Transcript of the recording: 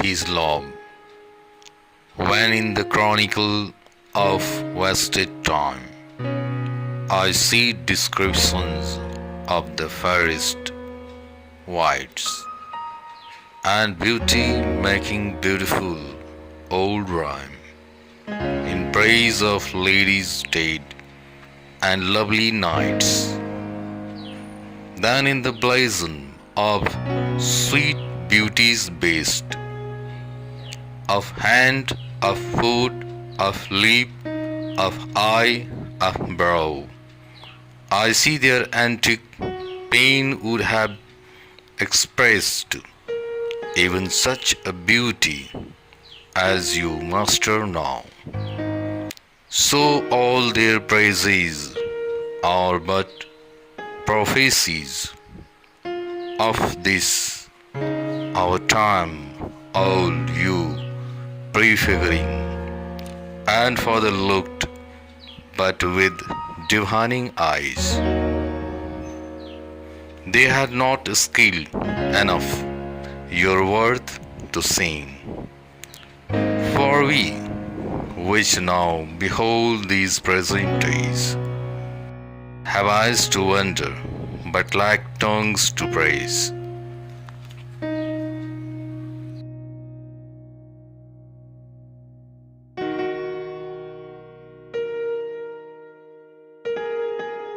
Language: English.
his love. When in the chronicle of wasted time, I see descriptions of the fairest whites, and beauty making beautiful old rhyme, in praise of ladies dead and lovely knights. Then in the blazon of sweet beauty's best, of hand, of foot, of lip, of eye, of brow, I see their antique pain would have expressed even such a beauty as you master now. So all their praises are but prophecies of this our time, all you prefiguring, and father looked but with divining eyes. They had not skill enough your worth to sing. For we, which now behold these present days, have eyes to wonder, but lack tongues to praise.